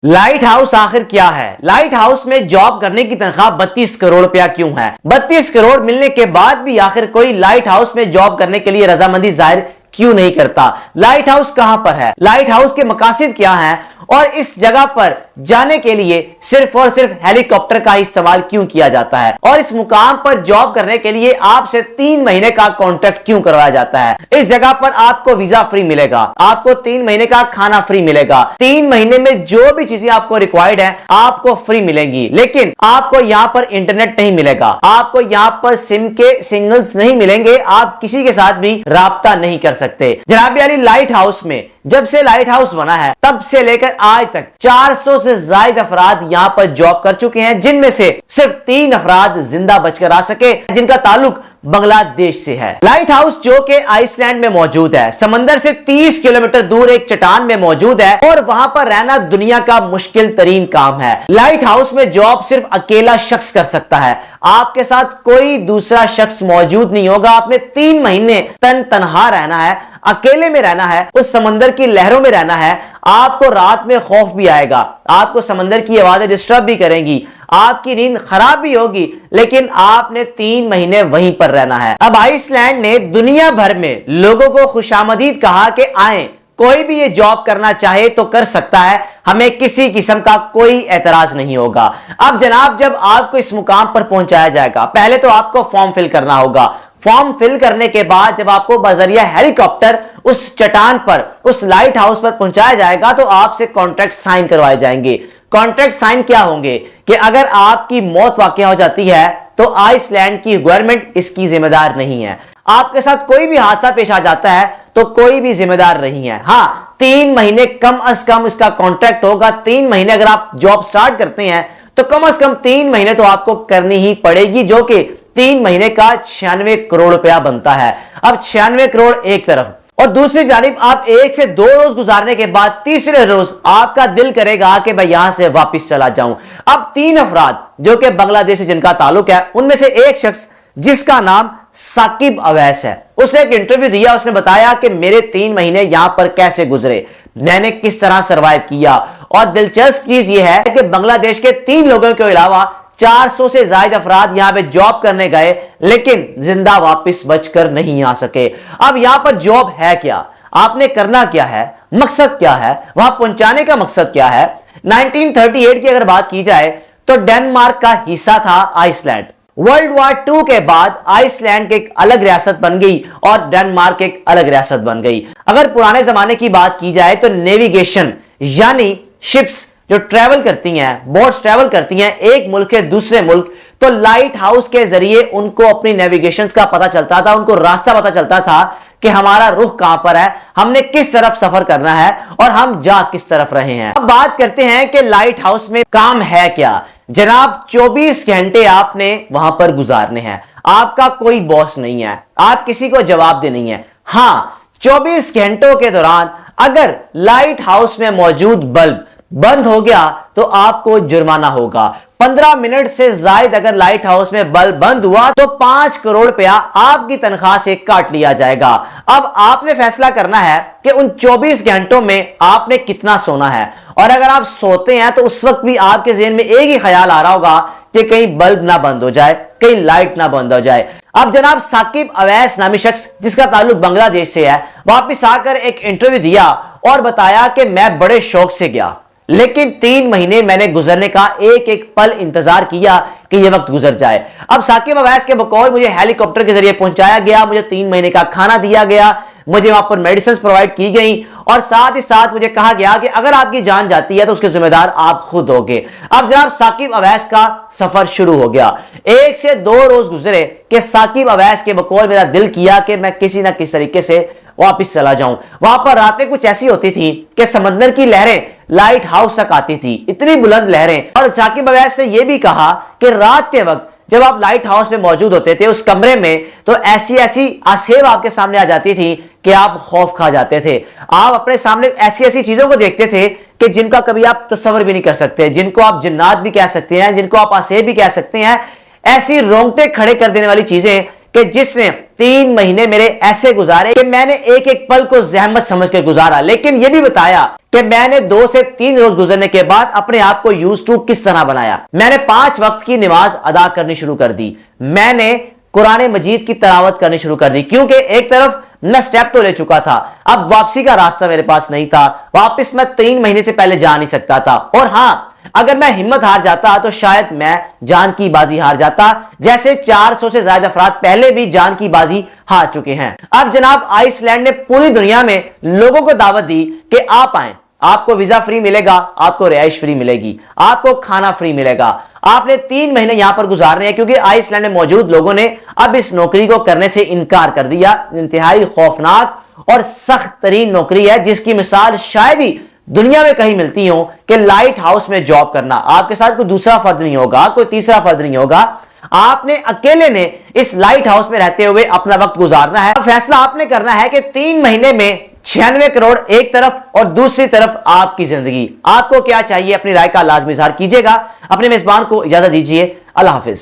Light house آخر کیا ہے؟ لائٹ ہاؤس میں جاب کرنے کی تنخواہ 32 کروڑ روپیہ کیوں ہے؟ 32 کروڑ ملنے کے بعد بھی آخر کوئی لائٹ ہاؤس میں جاب کرنے کے لیے رضامندی ظاہر کیوں نہیں کرتا؟ لائٹ ہاؤس کہاں پر ہے؟ لائٹ ہاؤس کے مقاصد کیا ہیں؟ اور اس جگہ پر جانے کے لیے صرف اور صرف ہیلی کاپٹر کا استعمال کیوں کیا جاتا ہے؟ اور اس مقام پر جاب کرنے کے لیے آپ سے 3 مہینے کا کانٹریکٹ کیوں کروایا جاتا ہے؟ اس جگہ پر آپ کو ویزا فری ملے گا، آپ کو 3 مہینے کا کھانا فری ملے گا، 3 مہینے میں جو بھی چیزیں آپ کو ریکوائرڈ ہیں آپ کو فری ملیں گی، لیکن آپ کو یہاں پر انٹرنیٹ نہیں ملے گا، آپ کو یہاں پر سم کے سگنلز نہیں ملیں گے، آپ کسی کے ساتھ بھی رابطہ نہیں کر سکتے۔ جناب علی، لائٹ ہاؤس میں جب سے لائٹ ہاؤس بنا ہے تب سے لے کر آج تک 400 سے زائد افراد یہاں پر جاب کر چکے ہیں، جن میں سے صرف 3 افراد زندہ بچ کر آ سکے جن کا تعلق بنگلہ دیش سے ہے۔ لائٹ ہاؤس جو کہ آئس لینڈ میں موجود ہے، سمندر سے 30 کلومیٹر دور ایک چٹان میں موجود ہے، اور وہاں پر رہنا دنیا کا مشکل ترین کام ہے۔ لائٹ ہاؤس میں جاب صرف اکیلا شخص کر سکتا ہے، آپ کے ساتھ کوئی دوسرا شخص موجود نہیں ہوگا۔ آپ نے 3 مہینے تنہا رہنا ہے، اکیلے میں رہنا ہے، اس سمندر کی لہروں میں رہنا ہے۔ آپ کو رات میں خوف بھی آئے گا، آپ کو سمندر کی آوازیں ڈسٹرب بھی کریں گی، آپ کی نیند خراب بھی ہوگی، لیکن آپ نے 3 مہینے وہیں پر رہنا ہے۔ اب آئس لینڈ نے دنیا بھر میں لوگوں کو خوش آمدید کہا کہ آئیں، کوئی بھی یہ جاب کرنا چاہے تو کر سکتا ہے، ہمیں کسی قسم کا کوئی اعتراض نہیں ہوگا۔ اب جناب، جب آپ کو اس مقام پر پہنچایا جائے گا، پہلے تو آپ کو فارم فل کرنا ہوگا۔ فارم فل کرنے کے بعد جب آپ کو بذریعہ ہیلی کاپٹر اس چٹان پر، اس لائٹ ہاؤس پر پہنچایا جائے گا تو آپ سے کانٹریکٹ سائن کروائے جائیں گے۔ کانٹریکٹ سائن کیا ہوں گے کہ اگر آپ کی موت واقع ہو جاتی ہے تو آئس لینڈ کی گورنمنٹ اس کی ذمہ دار نہیں ہے۔ آپ کے ساتھ کوئی بھی حادثہ پیش آ جاتا ہے تو کوئی بھی ذمہ دار نہیں ہے۔ ہاں، 3 مہینے کم از کم اس کا کانٹریکٹ ہوگا۔ 3 مہینے اگر آپ جاب سٹارٹ کرتے ہیں تو کم از کم 3 مہینے تو آپ کو کرنی ہی پڑے گی، جو کہ 3 مہینے کا 96 کروڑ روپیہ بنتا ہے۔ اب 96 کروڑ ایک طرف، اور دوسری جانب آپ 1 سے 2 روز گزارنے کے بعد تیسرے روز آپ کا دل کرے گا کہ میں یہاں سے واپس چلا جاؤں۔ اب 3 افراد جو کہ بنگلہ دیش سے جن کا تعلق ہے، ان میں سے ایک شخص جس کا نام ثاقب اویس ہے، اس نے ایک انٹرویو دیا، اس نے بتایا کہ میرے 3 مہینے یہاں پر کیسے گزرے، میں نے کس طرح سروائیو کیا۔ اور دلچسپ چیز یہ ہے کہ بنگلہ دیش کے 3 لوگوں کے علاوہ 400 سے زائد افراد یہاں پہ جاب کرنے گئے لیکن زندہ واپس بچ کر نہیں آ سکے۔ اب یہاں پر جاب ہے کیا؟ آپ نے کرنا کیا ہے؟ مقصد کیا ہے؟ وہاں پہنچانے کا مقصد کیا ہے؟ 1938 کی اگر بات کی جائے تو ڈنمارک کا حصہ تھا آئس لینڈ۔ ورلڈ وار 2 کے بعد آئس لینڈ ایک الگ ریاست بن گئی اور ڈنمارک ایک الگ ریاست بن گئی۔ اگر پرانے زمانے کی بات کی جائے تو نیویگیشن یعنی شپس جو ٹریول کرتی ہیں، بوٹس ٹریول کرتی ہیں ایک ملک سے دوسرے ملک، تو لائٹ ہاؤس کے ذریعے ان کو اپنی نیویگیشن کا پتہ چلتا تھا، ان کو راستہ پتہ چلتا تھا کہ ہمارا رخ کہاں پر ہے، ہم نے کس طرف سفر کرنا ہے اور ہم جا کس طرف رہے ہیں۔ اب بات کرتے ہیں کہ لائٹ ہاؤس میں کام ہے کیا۔ جناب، 24 گھنٹے آپ نے وہاں پر گزارنے ہیں، آپ کا کوئی باس نہیں ہے، آپ کسی کو جواب دے نہیں ہے۔ ہاں، 24 گھنٹوں کے دوران اگر لائٹ ہاؤس میں موجود بلب بند ہو گیا تو آپ کو جرمانہ ہوگا۔ 15 منٹ سے زائد اگر لائٹ ہاؤس میں بلب بند ہوا تو 5 کروڑ روپیہ آپ کی تنخواہ سے کاٹ لیا جائے گا۔ اب آپ نے فیصلہ کرنا ہے کہ ان 24 گھنٹوں میں آپ نے کتنا سونا ہے، اور اگر آپ سوتے ہیں تو اس وقت بھی آپ کے ذہن میں ایک ہی خیال آ رہا ہوگا کہ کہیں بلب نہ بند ہو جائے، کہیں لائٹ نہ بند ہو جائے۔ اب جناب، ثاقب اویس نامی شخص جس کا تعلق بنگلہ دیش سے ہے، واپس آ کر ایک انٹرویو دیا اور بتایا کہ میں بڑے شوق سے گیا، لیکن 3 مہینے میں نے گزرنے کا ایک ایک پل انتظار کیا کہ یہ وقت گزر جائے۔ اب ثاقب اویس کے بقول مجھے ہیلی کاپٹر کے ذریعے پہنچایا گیا، مجھے 3 مہینے کا کھانا دیا گیا، مجھے وہاں پر میڈیسنز پرووائڈ کی گئیں، اور ساتھ ہی ساتھ مجھے کہا گیا کہ اگر آپ کی جان جاتی ہے تو اس کے ذمہ دار آپ خود ہوگے۔ اب جناب، ثاقب اویس کا سفر شروع ہو گیا۔ 1 سے 2 روز گزرے کہ ثاقب اویس کے بقول میرا دل کیا کہ میں کسی نہ کسی طریقے سے واپس چلا جاؤں۔ وہاں پر راتیں کچھ ایسی ہوتی تھی کہ سمندر کی لہریں لائٹ ہاؤس تک آتی تھی، اتنی بلند لہریں۔ اور ثاقب اویس نے یہ بھی کہا کہ رات کے وقت جب آپ لائٹ ہاؤس میں موجود ہوتے تھے اس کمرے میں، تو ایسی آسیب آپ کے سامنے آ جاتی تھی کہ آپ خوف کھا جاتے تھے۔ آپ اپنے سامنے ایسی چیزوں کو دیکھتے تھے کہ جن کا کبھی آپ تصور بھی نہیں کر سکتے، جن کو آپ جنات بھی کہہ سکتے ہیں، جن کو آپ آسیب بھی کہہ سکتے ہیں۔ ایسی رونگٹے کھڑے کر دینے والی چیزیں کہ جس نے 3 مہینے میرے ایسے گزارے کہ میں نے ایک ایک پل کو زحمت سمجھ کے گزارا، لیکن یہ بھی بتایا کہ میں نے 2 سے 3 روز گزرنے کے بعد اپنے آپ کو یوز ٹو کس طرح بنایا۔ میں نے 5 وقت کی نماز ادا کرنی شروع کر دی، میں نے قرآن مجید کی تلاوت کرنی شروع کر دی، کیونکہ ایک طرف میں سٹیپ تو لے چکا تھا، اب واپسی کا راستہ میرے پاس نہیں تھا، واپس میں 3 مہینے سے پہلے جا نہیں سکتا تھا، اور ہاں اگر میں ہمت ہار جاتا تو شاید میں جان کی بازی ہار جاتا، جیسے 400 سے زائد افراد پہلے بھی جان کی بازی ہار چکے ہیں۔ اب جناب آئس لینڈ نے پوری دنیا میں لوگوں کو دعوت دی کہ آپ آئیں، آپ کو ویزا فری ملے گا، آپ کو رہائش فری ملے گی، آپ کو کھانا فری ملے گا، آپ نے 3 مہینے یہاں پر گزارنے ہیں، کیونکہ آئس لینڈ میں موجود لوگوں نے اب اس نوکری کو کرنے سے انکار کر دیا۔ انتہائی خوفناک اور سخت ترین نوکری ہے، جس کی مثال شاید ہی دنیا میں کہیں ملتی ہوں، کہ لائٹ ہاؤس میں جاب کرنا۔ آپ کے ساتھ کوئی دوسرا فرد نہیں ہوگا، کوئی تیسرا فرد نہیں ہوگا، آپ نے اکیلے نے اس لائٹ ہاؤس میں رہتے ہوئے اپنا وقت گزارنا ہے۔ فیصلہ آپ نے کرنا ہے کہ 3 مہینے میں 96 کروڑ ایک طرف اور دوسری طرف آپ کی زندگی، آپ کو کیا چاہیے؟ اپنی رائے کا لازمی اظہار کیجیے گا۔ اپنے میزبان کو اجازت دیجیے، اللہ حافظ۔